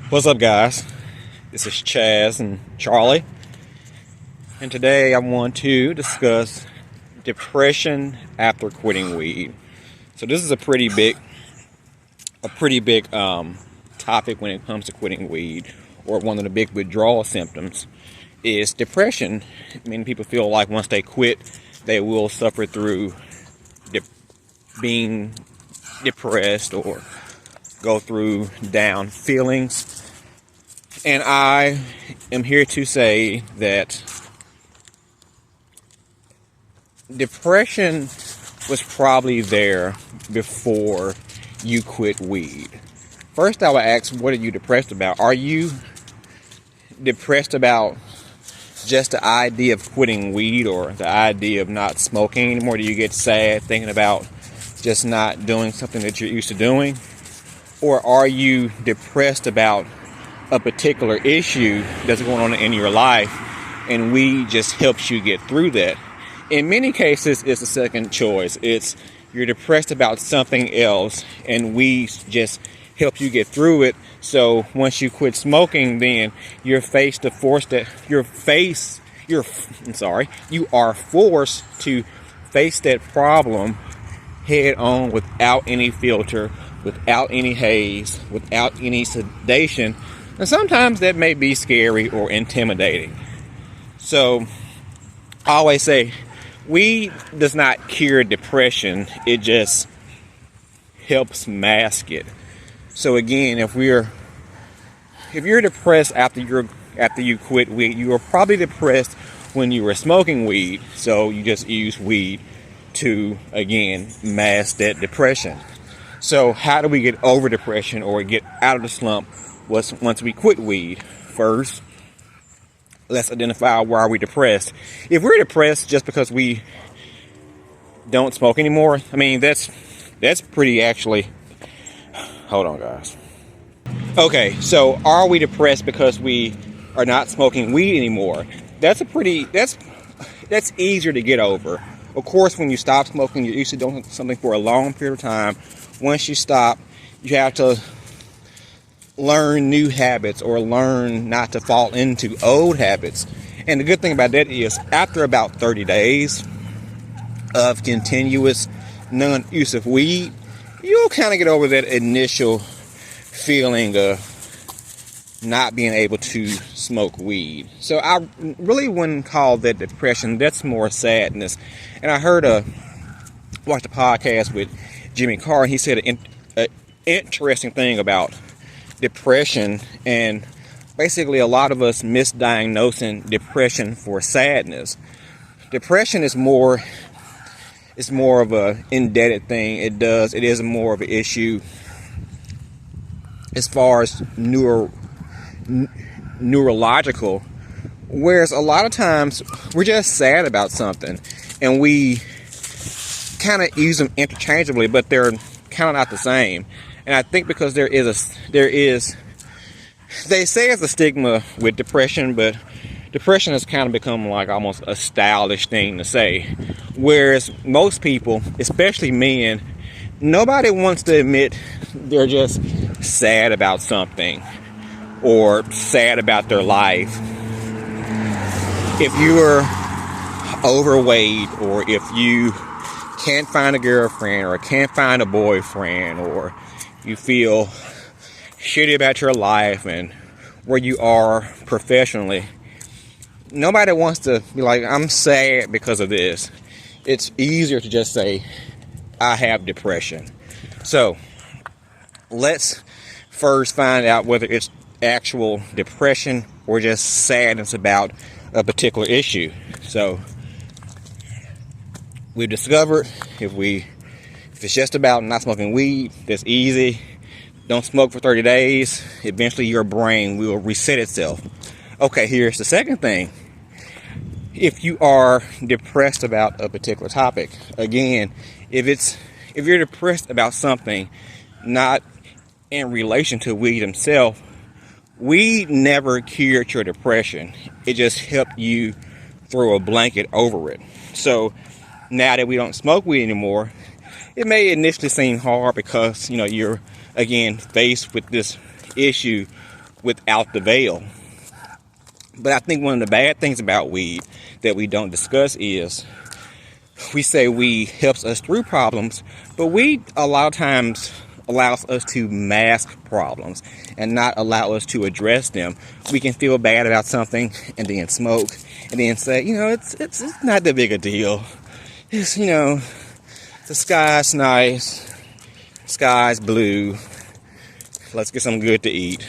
What's up, guys? This is Chaz and Charlie, and today I want to discuss depression after quitting weed. So this is a pretty big topic when it comes to quitting weed, or one of the big withdrawal symptoms is depression. Many people feel like once they quit, they will suffer through being depressed or go through down feelings. And I am here to say that depression was probably there before you quit weed. First, I would ask, what are you depressed about? Are you depressed about just the idea of quitting weed or the idea of not smoking anymore? Do you get sad thinking about just not doing something that you're used to doing? Or are you depressed about a particular issue that's going on in your life and weed just helps you get through that? In many cases, it's a second choice. It's you're depressed about something else and weed just help you get through it. So once you quit smoking, then you are forced to face that problem head on without any filter, without any haze, without any sedation. And sometimes that may be scary or intimidating. So I always say weed does not cure depression. It just helps mask it. So again, if you're depressed after you quit weed, you were probably depressed when you were smoking weed. So you just use weed to again mask that depression. So how do we get over depression or get out of the slump once we quit weed? First, let's identify why are we depressed. If we're depressed just because we don't smoke anymore, I mean that's pretty actually. Hold on, guys. Okay, so are we depressed because we are not smoking weed anymore? That's easier to get over. Of course, when you stop smoking, you're used to doing something for a long period of time. Once you stop, you have to learn new habits or learn not to fall into old habits. And the good thing about that is after about 30 days of continuous non-use of weed, you'll kind of get over that initial feeling of not being able to smoke weed. So I really wouldn't call that depression. That's more sadness. And I watched a podcast with Jimmy Carr, and he said an interesting thing about depression, and basically a lot of us misdiagnosing depression for sadness. Depression is more of a indebted thing. It is more of an issue as far as neurological, whereas a lot of times we're just sad about something and we kind of use them interchangeably, but they're kind of not the same. And I think because they say it's a stigma with depression, but depression has kind of become like almost a stylish thing to say. Whereas most people, especially men, nobody wants to admit they're just sad about something or sad about their life. If you're overweight, or if you can't find a girlfriend or can't find a boyfriend, or you feel shitty about your life and where you are professionally, nobody wants to be like, I'm sad because of this. It's easier to just say, I have depression. So let's first find out whether it's actual depression or just sadness about a particular issue. So we've discovered if it's just about not smoking weed, that's easy. Don't smoke for 30 days. Eventually your brain will reset itself. Okay, here's the second thing. If you are depressed about a particular topic, again, if you're depressed about something not in relation to weed himself, weed never cured your depression. It just helped you throw a blanket over it. So now that we don't smoke weed anymore, it may initially seem hard because, you're again faced with this issue without the veil. But I think one of the bad things about weed that we don't discuss is we say weed helps us through problems, but weed a lot of times allows us to mask problems and not allow us to address them. We can feel bad about something and then smoke and then say, it's not that big a deal. It's, the sky's nice, sky's blue. Let's get something good to eat.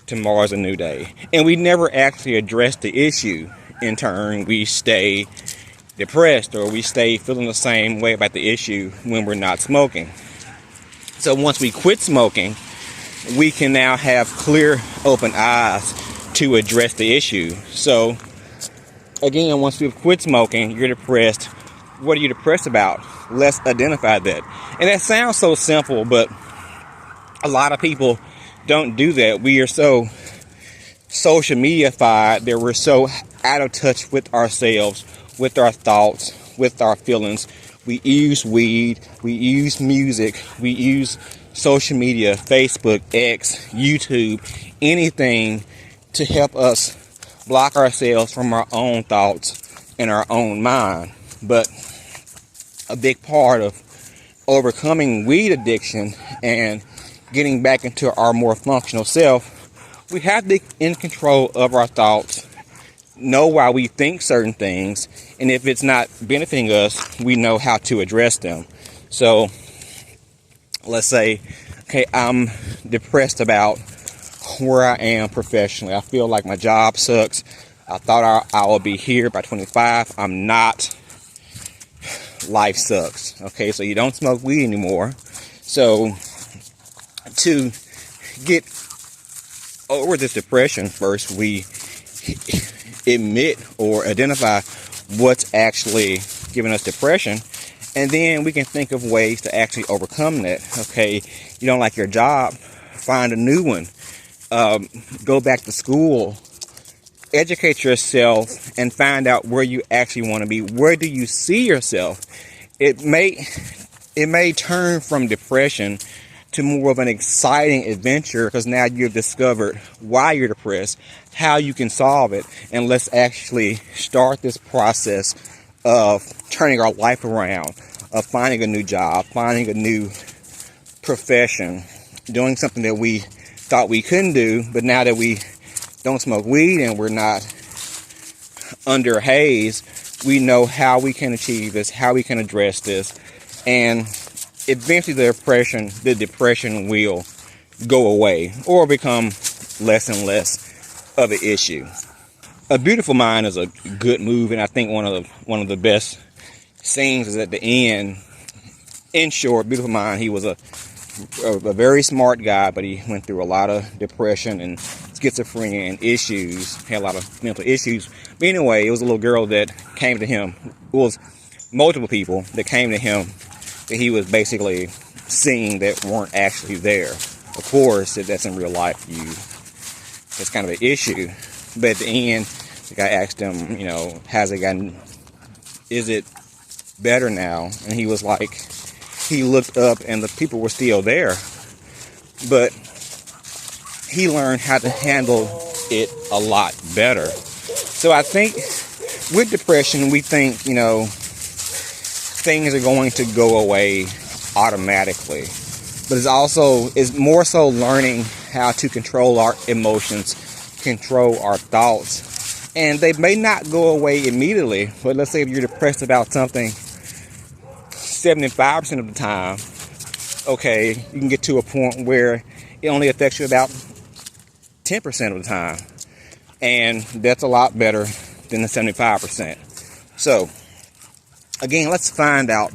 Tomorrow's a new day. And we never actually address the issue. In turn, we stay depressed or we stay feeling the same way about the issue when we're not smoking. So once we quit smoking, we can now have clear, open eyes to address the issue. So again, once we've quit smoking, you're depressed. What are you depressed about? Let's identify that. And that sounds so simple, but a lot of people don't do that. We are so social media-fied that we're so out of touch with ourselves, with our thoughts, with our feelings. We use weed, we use music, we use social media, Facebook, X, YouTube, anything to help us block ourselves from our own thoughts and our own mind. But a big part of overcoming weed addiction and getting back into our more functional self, we have to be in control of our thoughts, know why we think certain things, and if it's not benefiting us, we know how to address them. So let's say, okay, I'm depressed about where I am professionally. I feel like my job sucks. I thought I would be here by 25. I'm not. Life sucks. Okay, so you don't smoke weed anymore. So to get over this depression, first we admit or identify what's actually giving us depression, and then we can think of ways to actually overcome that. Okay, you don't like your job, find a new one. Go back to school, educate yourself, and find out where you actually want to be. Where do you see yourself? It may turn from depression to more of an exciting adventure, because now you've discovered why you're depressed, how you can solve it, and let's actually start this process of turning our life around, of finding a new job, finding a new profession, doing something that we thought we couldn't do, but now that we don't smoke weed and we're not under haze, we know how we can achieve this, how we can address this, and eventually the depression will go away or become less and less of an issue. A Beautiful Mind is a good movie, and I think one of the best scenes is at the end. In short, Beautiful Mind, he was a very smart guy, but he went through a lot of depression and schizophrenia and issues, had a lot of mental issues. But anyway, it was a little girl that came to him. It was multiple people that came to him that he was basically seeing that weren't actually there. Of course, if that's in real life, that's kind of an issue. But at the end, the guy asked him, has it gotten, is it better now? And he was like, he looked up and the people were still there. But he learned how to handle it a lot better. So I think with depression, we think, things are going to go away automatically. But it's more so learning how to control our emotions, control our thoughts. And they may not go away immediately, but let's say if you're depressed about something 75% of the time, okay, you can get to a point where it only affects you about 10% of the time. And that's a lot better than the 75%. So, again, let's find out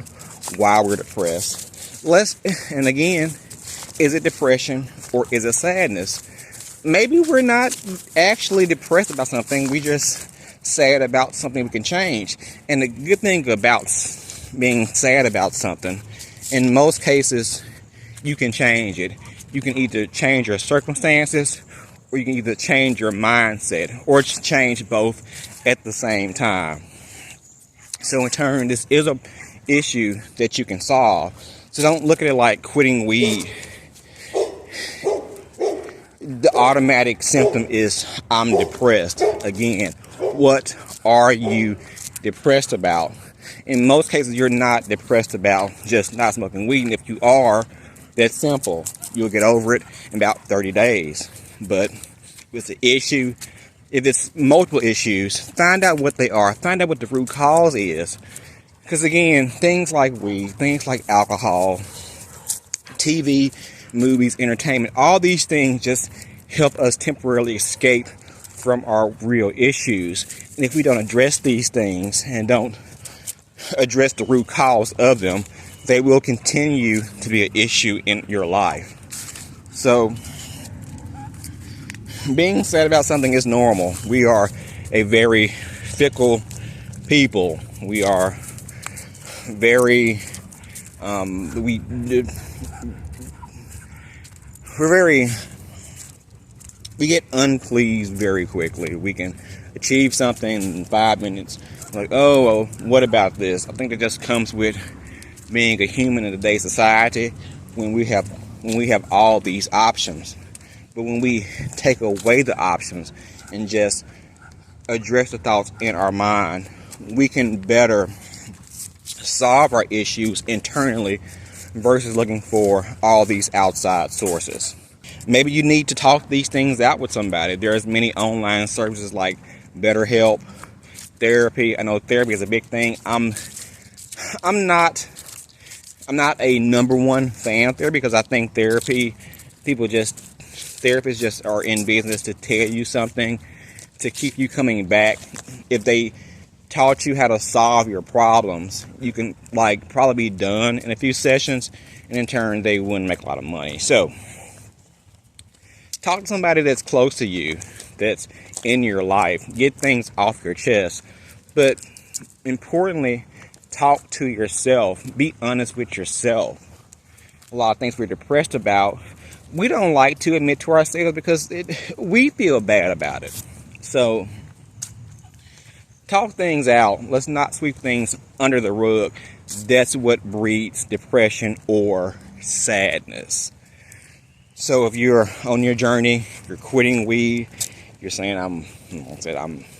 why we're depressed. And again, is it depression or is it sadness? Maybe we're not actually depressed about something. We just sad about something we can change. And the good thing about being sad about something, in most cases, you can change it. You can either change your circumstances, or you can either change your mindset, or change both at the same time. So in turn, this is an issue that you can solve. So don't look at it like quitting weed. the automatic symptom is I'm depressed. Again, what are you depressed about? In most cases, you're not depressed about just not smoking weed. And if you are, that's simple. You'll get over it in about 30 days. But with the issue, if it's multiple issues, find out what they are. Find out what the root cause is. Because again, things like weed, things like alcohol, TV, movies, entertainment, all these things just help us temporarily escape from our real issues. And if we don't address these things and don't address the root cause of them, they will continue to be an issue in your life. So, being sad about something is normal. We are a very fickle people. We are very, we get unpleased very quickly. We can achieve something in 5 minutes. Like, oh, well, what about this? I think it just comes with being a human in today's society when we have all these options. But when we take away the options and just address the thoughts in our mind, we can better solve our issues internally versus looking for all these outside sources. Maybe you need to talk these things out with somebody. There's many online services like BetterHelp, therapy. I know therapy is a big thing. I'm not a number one fan of therapy because I think therapists just are in business to tell you something, to keep you coming back. If they taught you how to solve your problems, you can probably be done in a few sessions, and in turn they wouldn't make a lot of money. So talk to somebody that's close to you, that's in your life. Get things off your chest. But importantly, talk to yourself. Be honest with yourself. A lot of things we're depressed about, we don't like to admit to ourselves because we feel bad about it. So talk things out. Let's not sweep things under the rug. That's what breeds depression or sadness. So if you're on your journey, you're quitting weed, you're saying I'm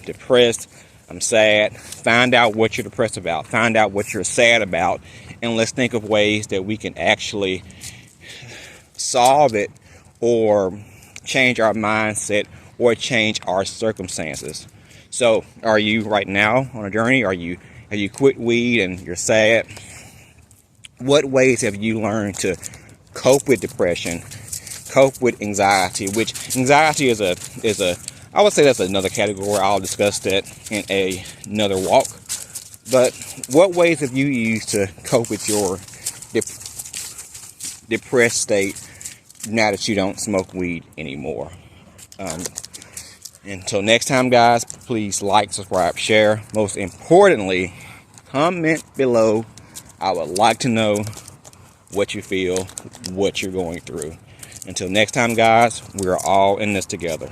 depressed, I'm sad, find out what you're depressed about, find out what you're sad about, and let's think of ways that we can actually solve it or change our mindset or change our circumstances. So are you right now on a journey? Have you quit weed and you're sad? What ways have you learned to cope with depression, cope with anxiety? Which anxiety is I would say that's another category. I'll discuss that in another walk. But what ways have you used to cope with your depressed state now that you don't smoke weed anymore? Until next time, guys, please like, subscribe, share. Most importantly, comment below. I would like to know what you feel, what you're going through. Until next time, guys, we're all in this together.